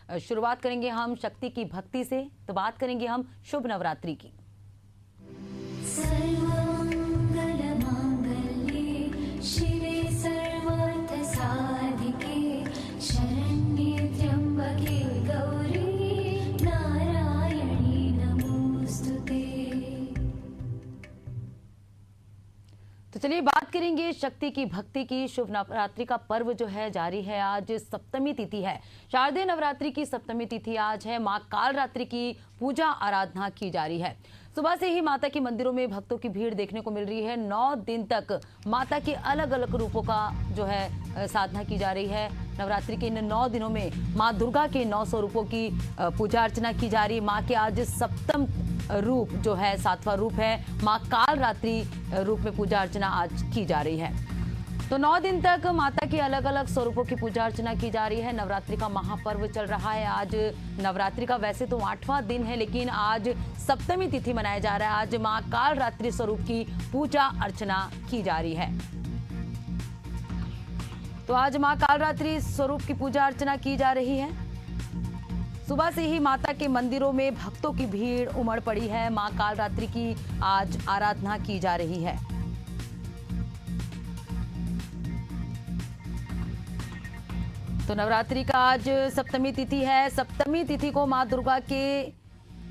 शुरुआत करेंगे हम शक्ति की भक्ति से, तो बात करेंगे हम शुभ नवरात्रि की। तो चलिए बात करेंगे शक्ति की भक्ति की। शुभ नवरात्रि का पर्व जो है जारी है। आज सप्तमी तिथि है, शारदीय नवरात्रि की सप्तमी तिथि आज है। मां कालरात्रि की पूजा आराधना की जा रही है। सुबह से ही माता के मंदिरों में भक्तों की भीड़ देखने को मिल रही है। 9 दिन तक माता के अलग अलग रूपों का जो है साधना की जा रही है। नवरात्रि के इन 9 दिनों में मां दुर्गा के 9 स्वरूपों की पूजा अर्चना की जा रही है। मां के आज सप्तम रूप जो है 7वां रूप है, मां कालरात्रि रूप में पूजा अर्चना आज की जा रही है। तो 9 दिन तक माता के अलग अलग स्वरूपों की पूजा अर्चना की जा रही है। नवरात्रि का महापर्व चल रहा है। आज नवरात्रि का वैसे तो 8वां दिन है, लेकिन आज सप्तमी तिथि मनाया जा रहा है। आज मां कालरात्रि स्वरूप की पूजा अर्चना की जा रही है। तो आज मां कालरात्रि स्वरूप की पूजा अर्चना की जा रही है। सुबह से ही माता के मंदिरों में भक्तों की भीड़ उमड़ पड़ी है। मां कालरात्रि की आज आराधना की जा रही है। तो नवरात्रि का आज सप्तमी तिथि है। सप्तमी तिथि को मां दुर्गा के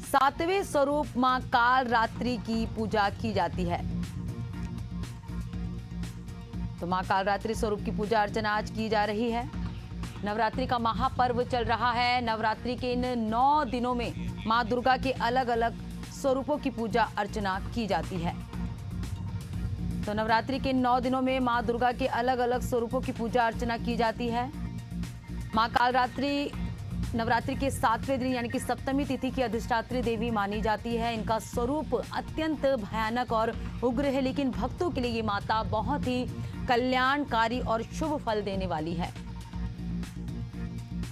7वें स्वरूप मां कालरात्रि की पूजा की जाती है। तो मां कालरात्रि स्वरूप की पूजा अर्चना आज की जा रही है। नवरात्रि का महापर्व चल रहा है। नवरात्रि के इन 9 दिनों में मां दुर्गा के अलग अलग स्वरूपों की पूजा अर्चना की जाती है। तो नवरात्रि के इन 9 दिनों में मां दुर्गा के अलग अलग स्वरूपों की पूजा अर्चना की जाती है। मां कालरात्रि नवरात्रि के 7वें दिन यानी कि सप्तमी तिथि की अधिष्ठात्री देवी मानी जाती है। इनका स्वरूप अत्यंत भयानक और उग्र है, लेकिन भक्तों के लिए ये माता बहुत ही कल्याणकारी और शुभ फल देने वाली है।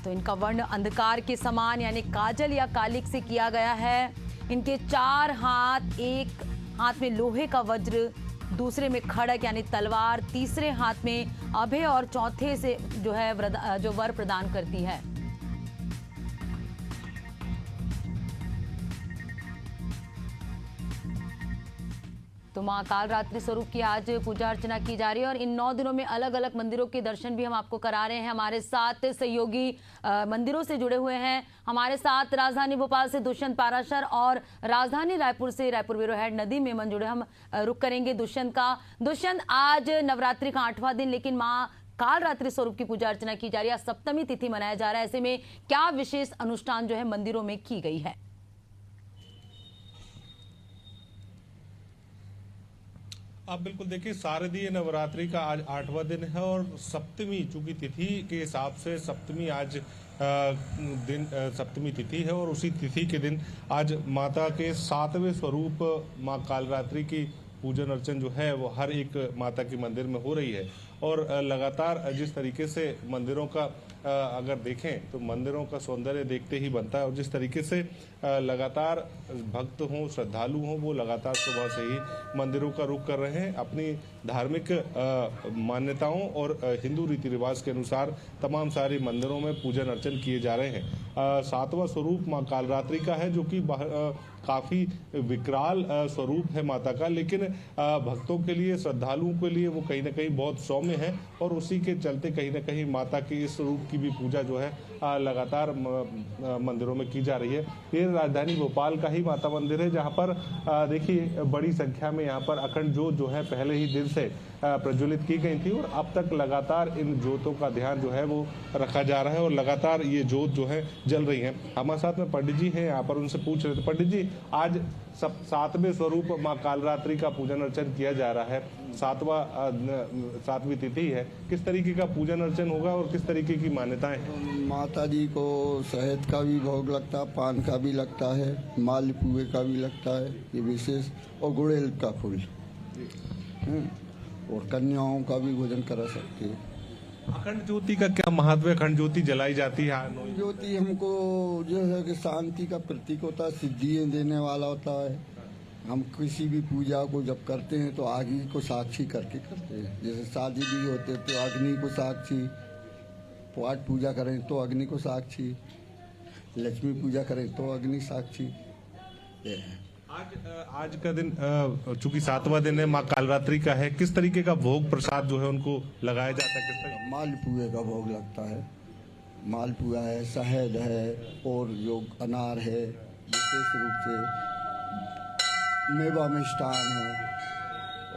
तो इनका वर्ण अंधकार के समान यानी काजल या कालिक से किया गया है। इनके 4 हाथ, एक हाथ में लोहे का वज्र, दूसरे में खड़ग यानी तलवार, तीसरे हाथ में अभय और चौथे से जो है जो वर प्रदान करती है। तो मां कालरात्रि स्वरूप की आज पूजा अर्चना की जा रही है और इन 9 दिनों में अलग अलग मंदिरों के दर्शन भी हम आपको करा रहे हैं। हमारे साथ सहयोगी मंदिरों से जुड़े हुए हैं। हमारे साथ राजधानी भोपाल से दुष्यंत पाराशर और राजधानी रायपुर से रायपुर ब्यूरो हेड नदीम मेमन जुड़े। हम रुक करेंगे दुष्यंत का। दुष्यंत, आज नवरात्रि का 8वां दिन, लेकिन मां कालरात्रि स्वरूप की पूजा अर्चना की जा रही है। सप्तमी तिथि मनाया जा रहा है। ऐसे में क्या विशेष अनुष्ठान जो है मंदिरों में की गई है? आप बिल्कुल देखिए, शारदीय नवरात्रि का आज 8वां दिन है और सप्तमी, चूंकि तिथि के हिसाब से सप्तमी आज दिन सप्तमी तिथि है और उसी तिथि के दिन आज माता के 7वें स्वरूप मां कालरात्रि की पूजन अर्चन जो है वो हर एक माता के मंदिर में हो रही है। और लगातार जिस तरीके से मंदिरों का अगर देखें तो मंदिरों का सौंदर्य देखते ही बनता है और जिस तरीके से लगातार भक्त हों, श्रद्धालु हों, वो लगातार सुबह से ही मंदिरों का रुख कर रहे हैं। अपनी धार्मिक मान्यताओं और हिंदू रीति रिवाज के अनुसार तमाम सारे मंदिरों में पूजन अर्चन किए जा रहे हैं। 7वां स्वरूप मां कालरात्रि का है, जो कि काफ़ी विकराल स्वरूप है माता का, लेकिन भक्तों के लिए, श्रद्धालुओं के लिए वो कहीं ना कहीं बहुत सौम्य है और उसी के चलते कहीं ना कहीं माता के इस स्वरूप की भी पूजा जो है लगातार मंदिरों में की जा रही है। ये राजधानी भोपाल का ही माता मंदिर है, जहाँ पर देखिए बड़ी संख्या में यहाँ पर अखंड ज्योत जो है पहले ही दिन से प्रज्वलित की गई थी और अब तक लगातार इन ज्योतों का ध्यान जो है वो रखा जा रहा है और लगातार ये ज्योत जो है जल रही है। हमारे साथ में पंडित जी हैं, यहाँ पर उनसे पूछ रहे थे। पंडित जी, आज 7वें स्वरूप मां कालरात्रि का पूजन अर्चन किया जा रहा है, 7वीं तिथि है, किस तरीके का पूजन अर्चन होगा और किस तरीके की मान्यताएं हैं? माता जी को शहद का भी भोग लगता है, पान का भी लगता है, मालपुए का भी लगता है, ये विशेष, और गुड़ेल का फूल, और कन्याओं का भी भोजन करा सकते हैं। अखंड ज्योति का क्या महत्व है? अखंड ज्योति जलाई जाती है। ज्योति हमको जो है कि शांति का प्रतीक होता है, सिद्धियाँ देने वाला होता है। हम किसी भी पूजा को जब करते हैं तो अग्नि को साक्षी करके करते हैं। जैसे शादी भी होते तो अग्नि को साक्षी, पाठ पूजा करें तो अग्नि को साक्षी, लक्ष्मी पूजा करें तो अग्नि साक्षी ये है। आज का दिन चूंकि 7वां दिन है, माँ कालरात्रि का है, किस तरीके का भोग प्रसाद जो है उनको लगाया जाता है, किस तरीके? मालपुए का भोग लगता है, मालपुआ है, शहद है और जो अनार है, विशेष रूप से मेवा मिष्ठान है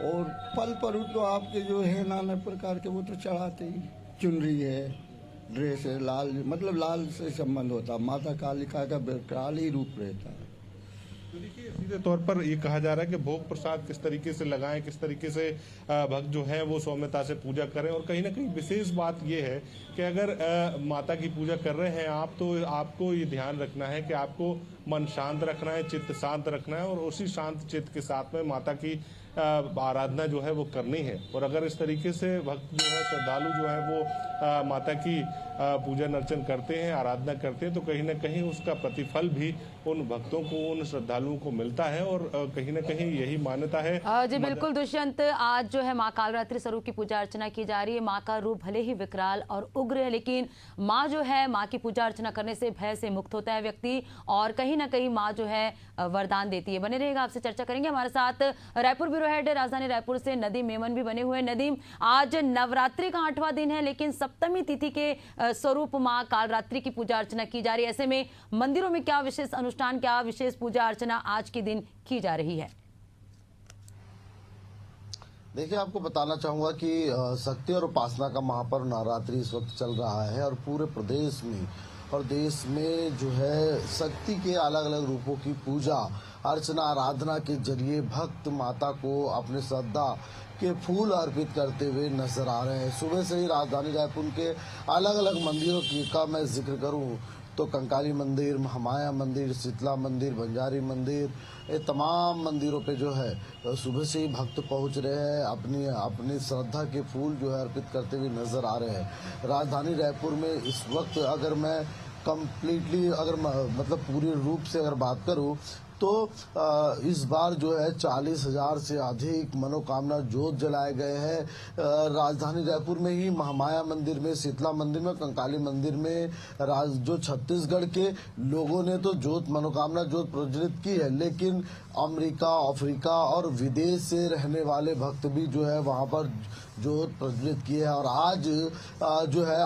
और फल फ्रूट तो आपके जो है नाना प्रकार के वो तो चढ़ाते ही। चुनरी है, ड्रेस है, लाल मतलब लाल से संबंध होता है, माता कालिका का विकराल ही रूप रहता है। तो देखिए, सीधे तौर पर ये कहा जा रहा है कि भोग प्रसाद किस तरीके से लगाएं, किस तरीके से भक्त जो है वो सौम्यता से पूजा करें। और कहीं ना कहीं विशेष बात ये है कि अगर माता की पूजा कर रहे हैं आप, तो आपको ये ध्यान रखना है कि आपको मन शांत रखना है, चित्त शांत रखना है और उसी शांत चित्त के साथ में माता की आराधना जो है वो करनी है। और अगर इस तरीके से भक्त जो है, श्रद्धालु जो है वो माता की पूजन अर्चन करते हैं, आराधना करते हैं, तो कहीं ना कहीं उसका प्रतिफल भी उन भक्तों को, उन श्रद्धालुओं को मिलता है। और कहीं ना कहीं यही मान्यता है। जी बिल्कुल दुष्यंत, आज जो है माँ कालरात्रि स्वरूप की पूजा अर्चना की जा रही है। माँ का रूप भले ही विकराल और उग्र है, लेकिन माँ जो है, माँ की पूजा अर्चना करने से भय से मुक्त होता है व्यक्ति और कहीं ना कहीं माँ जो है वरदान देती है। बने रहेगा, आपसे चर्चा करेंगे। हमारे साथ रायपुर ब्यूरो हेड राजधानी रायपुर से नदीम मेमन भी बने हुए हैं। नदीम, आज नवरात्रि का 8वां दिन है, लेकिन सप्तमी तिथि के स्वरूप माँ कालरात्रि की पूजा अर्चना की जा रही है। ऐसे में मंदिरों में क्या विशेष अनुष्ठान, क्या विशेष पूजा अर्चना आज के दिन की जा रही है? देखिए, आपको बताना चाहूंगा कि शक्ति और उपासना का महापर्व नवरात्रि इस वक्त चल रहा है और पूरे प्रदेश में और देश में जो है शक्ति के अलग अलग रूपों की पूजा अर्चना आराधना के जरिए भक्त माता को अपने श्रद्धा के फूल अर्पित करते हुए नजर आ रहे हैं। सुबह से ही राजधानी रायपुर के अलग अलग मंदिरों का मैं जिक्र करूं तो कंकाली मंदिर, महामाया मंदिर, शीतला मंदिर, बंजारी मंदिर, ये तमाम मंदिरों पे जो है सुबह से ही भक्त पहुंच रहे हैं, अपनी श्रद्धा के फूल जो है अर्पित करते हुए नजर आ रहे हैं। राजधानी रायपुर में इस वक्त अगर मैं कंप्लीटली मतलब पूरी रूप से अगर बात करूं तो इस बार जो है 40,000 से अधिक मनोकामना जोत जलाए गए हैं। राजधानी रायपुर में ही महामाया मंदिर में, शीतला मंदिर में, कंकाली मंदिर में जो छत्तीसगढ़ के लोगों ने तो जोत मनोकामना जोत प्रज्वलित की है, लेकिन अमेरिका, अफ्रीका और विदेश से रहने वाले भक्त भी जो है वहां पर जोत प्रज्वलित किए है। और आज जो है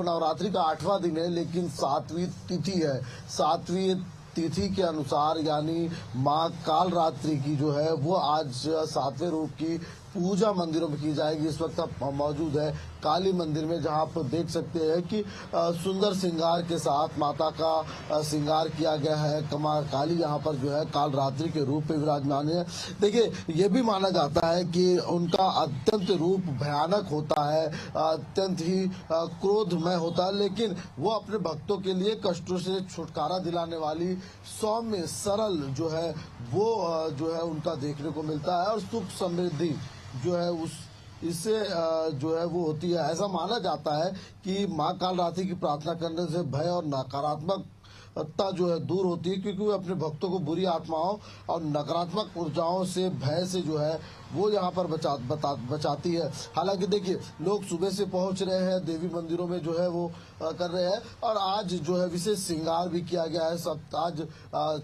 नवरात्रि का 8वां दिन है, लेकिन 7वीं तिथि है। 7वीं तिथि के अनुसार यानी माँ कालरात्रि की जो है वो आज 7वें रूप की पूजा मंदिरों में की जाएगी। इस वक्त आप मौजूद है काली मंदिर में, जहां आप देख सकते हैं कि सुंदर श्रृंगार के साथ माता का श्रृंगार किया गया है। काली यहाँ पर जो है कालरात्रि के रूप में विराजमान है। देखिए, ये भी माना जाता है कि उनका अत्यंत रूप भयानक होता है, अत्यंत ही क्रोधमय होता है, लेकिन वो अपने भक्तों के लिए कष्टों से छुटकारा दिलाने वाली सौम्य सरल जो है वो जो है उनका देखने को मिलता है और सुख समृद्धि जो है इससे जो है वो होती है। ऐसा माना जाता है कि माँ कालरात्रि की प्रार्थना करने से भय और नकारात्मकता जो है दूर होती है, क्योंकि वो अपने भक्तों को बुरी आत्माओं और नकारात्मक ऊर्जाओं से, भय से जो है वो यहाँ पर बचाती है। हालांकि देखिए, लोग सुबह से पहुंच रहे हैं, देवी मंदिरों में जो है वो कर रहे हैं और आज जो है विशेष श्रृंगार भी किया गया है। आज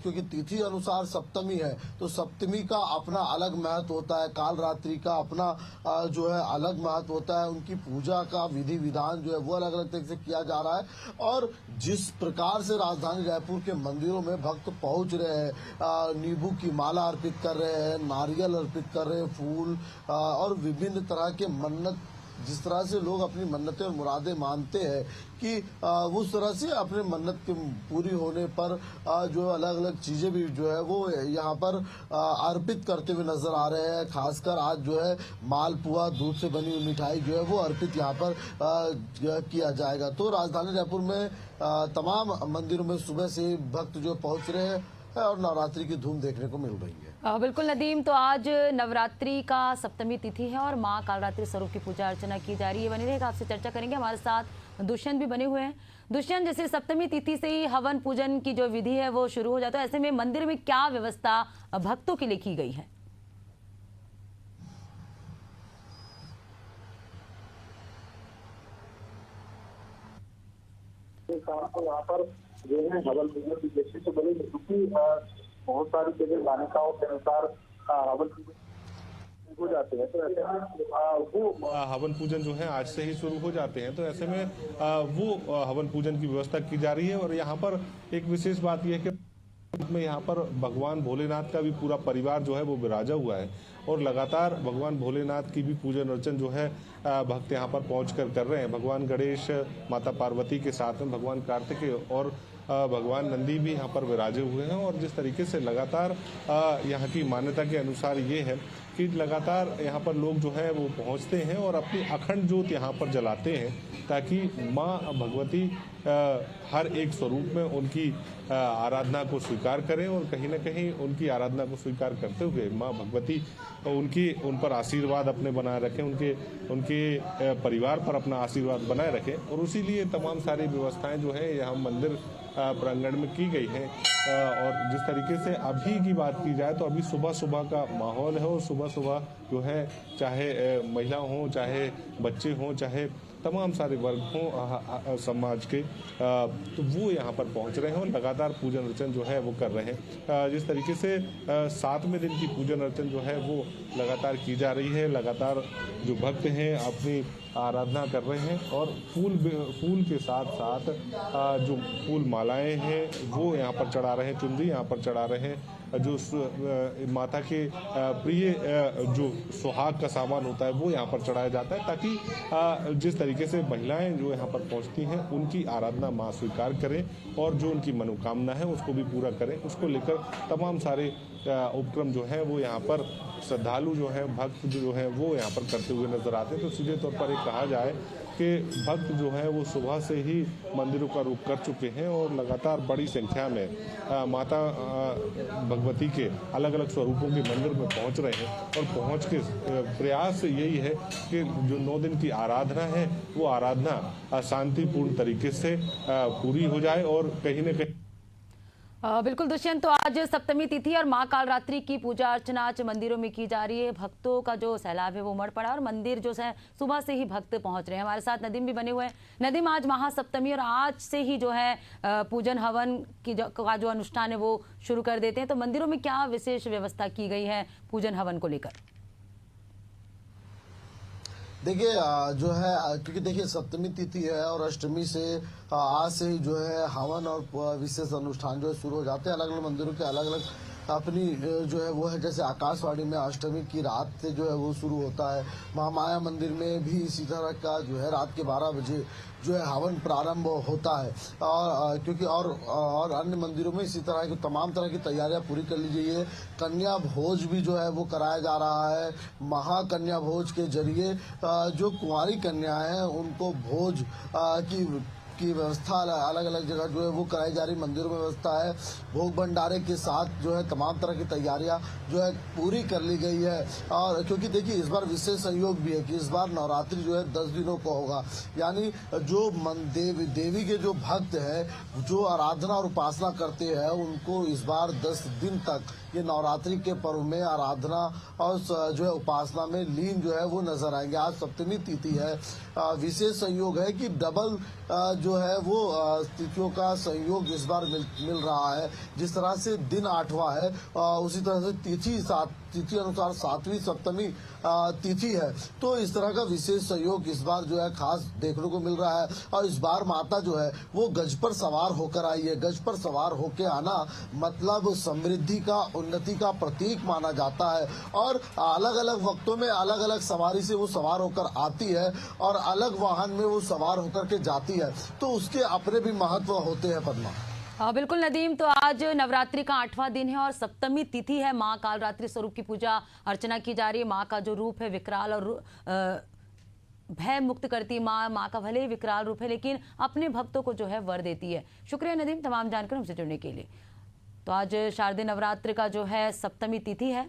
क्योंकि तिथि अनुसार सप्तमी है, तो सप्तमी का अपना अलग महत्व होता है, कालरात्रि का अपना जो है अलग महत्व होता है। उनकी पूजा का विधि विधान जो है वो अलग अलग तरीके से किया जा रहा है। और जिस प्रकार से राजधानी रायपुर के मंदिरों में भक्त पहुंच रहे हैं, नींबू की माला अर्पित कर रहे हैं, नारियल अर्पित कर रहे हैं, फूल और विभिन्न तरह के मन्नत, जिस तरह से लोग अपनी मन्नतें और मुरादें मानते हैं कि उस तरह से अपने मन्नत के पूरी होने पर जो अलग अलग चीजें भी जो है वो यहाँ पर अर्पित करते हुए नजर आ रहे हैं। खासकर आज जो है मालपुआ, दूध से बनी हुई मिठाई जो है वो अर्पित यहाँ पर किया जाएगा। तो राजधानी रायपुर में तमाम मंदिरों में सुबह से भक्त जो पहुंच रहे हैं और नवरात्रि की धूम देखने को मिल रही है। बिल्कुल नदीम, तो आज नवरात्रि का सप्तमी तिथि है और माँ कालरात्रि स्वरूप की पूजा अर्चना की जा रही है। बनी रहेगा, आपसे चर्चा करेंगे। हमारे साथ दुष्यंत भी बने हुए हैं। दुष्यंत, जैसे सप्तमी तिथि से ही हवन पूजन की जो विधि है वो शुरू हो जाता है, ऐसे में मंदिर में क्या व्यवस्था भक्तों के लिए की गई है? यहाँ पर जो है हवन पूजन की दृष्टि से बड़े, क्योंकि बहुत सारी जगह मान्यताओं के अनुसार हवन पूजन हो जाते हैं, तो ऐसे में वो हवन पूजन जो है आज से ही शुरू हो जाते हैं। तो ऐसे में वो हवन पूजन की व्यवस्था की जा रही है। और यहाँ पर एक विशेष बात यह है कि में यहाँ पर भगवान भोलेनाथ का भी पूरा परिवार जो है वो विराजा हुआ है और लगातार भगवान भोलेनाथ की भी पूजन अर्चन जो है भक्त यहाँ पर पहुंचकर कर रहे हैं। भगवान गणेश, माता पार्वती के साथ में भगवान कार्तिकेय और भगवान नंदी भी यहाँ पर विराजे हुए हैं। और जिस तरीके से लगातार यहाँ की मान्यता के अनुसार ये है कि लगातार यहाँ पर लोग जो है वो पहुँचते हैं और अपनी अखंड ज्योत यहाँ पर जलाते हैं, ताकि माँ भगवती हर एक स्वरूप में उनकी आराधना को स्वीकार करें। और कहीं ना कहीं उनकी आराधना को स्वीकार करते हुए माँ भगवती उन पर आशीर्वाद अपने बनाए रखें, उनके परिवार पर अपना आशीर्वाद बनाए रखें। और उसी लिए तमाम सारी व्यवस्थाएं जो है यहाँ मंदिर प्रांगण में की गई हैं। और जिस तरीके से अभी की बात की जाए तो अभी सुबह सुबह का माहौल है और सुबह सुबह जो है चाहे महिला हों, चाहे बच्चे हों, चाहे तमाम सारे वर्ग हों समाज के, तो वो यहाँ पर पहुँच रहे हैं और लगातार पूजन अर्चन जो है वो कर रहे हैं। जिस तरीके से 7वें दिन की पूजन अर्चन जो है वो लगातार की जा रही है। लगातार जो भक्त हैं अपनी आराधना कर रहे हैं और फूल के साथ साथ जो फूल मालाएं हैं वो यहाँ पर चढ़ा रहे हैं, चुनरी यहाँ पर चढ़ा रहे हैं। जो माता के प्रिय जो सुहाग का सामान होता है वो यहाँ पर चढ़ाया जाता है, ताकि जिस तरीके से महिलाएं जो यहाँ पर पहुँचती हैं उनकी आराधना माँ स्वीकार करें और जो उनकी मनोकामना है उसको भी पूरा करें। उसको लेकर तमाम सारे उपक्रम जो है वो यहाँ पर श्रद्धालु जो है, भक्त जो है वो यहाँ पर करते हुए नजर आते हैं। तो सीधे तौर पर एक कहा जाए कि भक्त जो है वो सुबह से ही मंदिरों का रुख कर चुके हैं और लगातार बड़ी संख्या में माता भगवती के अलग अलग स्वरूपों के मंदिर में पहुंच रहे हैं। और पहुंच के प्रयास यही है कि जो 9 दिन की आराधना है वो आराधना शांतिपूर्ण तरीके से पूरी हो जाए। और कहीं न कहीं बिल्कुल दुष्यंत, तो आज सप्तमी तिथि और माँ कालरात्रि की पूजा अर्चना आज मंदिरों में की जा रही है। भक्तों का जो सैलाब है वो उमड़ पड़ा और मंदिर जो है सुबह से ही भक्त पहुंच रहे हैं। हमारे साथ नदीम भी बने हुए हैं। नदीम, आज महासप्तमी और आज से ही जो है पूजन हवन का जो अनुष्ठान है वो शुरू कर देते हैं, तो मंदिरों में क्या विशेष व्यवस्था की गई है पूजन हवन को लेकर? देखिए जो है, क्योंकि देखिए सप्तमी तिथि है और अष्टमी से आज से ही जो है हवन और विशेष अनुष्ठान जो है शुरू हो जाते हैं। अलग अलग मंदिरों के अलग अलग अपनी जो है वो है, जैसे आकाशवाणी में अष्टमी की रात से जो है वो शुरू होता है। महामाया मंदिर में भी इसी तरह का जो है रात के 12 बजे जो है हवन प्रारंभ होता है। और क्योंकि और अन्य मंदिरों में इसी तरह की तमाम तरह की तैयारियां पूरी कर ली गई है। कन्या भोज भी जो है वो कराया जा रहा है। महाकन्या भोज के जरिए जो कुंवारी कन्या है उनको भोज की व्यवस्था अलग अलग जगह जो है वो कराई जा रही मंदिरों में व्यवस्था है। भोग भंडारे के साथ जो है तमाम तरह की तैयारियां जो है पूरी कर ली गई है। और क्योंकि देखिए इस बार विशेष संयोग भी है कि इस बार नवरात्रि जो है 10 दिनों का होगा, यानी जो देवी के जो भक्त है जो आराधना और उपासना करते हैं उनको इस बार 10 दिन तक ये नवरात्रि के पर्व में आराधना और जो है उपासना में लीन जो है वो नजर आएंगे। आज सप्तमी तिथि है। विशेष संयोग है कि डबल जो है वो तिथियों का संयोग इस बार मिल रहा है। जिस तरह से दिन 8वां है उसी तरह से तिथि अनुसार 7वीं सप्तमी तिथि है। तो इस तरह का विशेष सहयोग इस बार जो है खास देखने को मिल रहा है। और इस बार माता जो है वो गज पर सवार होकर आई है। गज पर सवार होकर आना मतलब समृद्धि का, उन्नति का प्रतीक माना जाता है। और अलग अलग वक्तों में अलग अलग सवारी से वो सवार होकर आती है और अलग वाहन में वो सवार होकर के जाती है, तो उसके अपने भी महत्व होते हैं। पद्मा, बिल्कुल नदीम, तो आज नवरात्रि का 8वां दिन है और सप्तमी तिथि है। माँ कालरात्रि स्वरूप की पूजा अर्चना की जा रही है। माँ का जो रूप है विकराल और भय मुक्त करती माँ का भले ही विकराल रूप है लेकिन अपने भक्तों को जो है वर देती है। शुक्रिया नदीम तमाम जानकर हमसे जुड़ने के लिए। तो आज शारदीय नवरात्र का जो है सप्तमी तिथि है।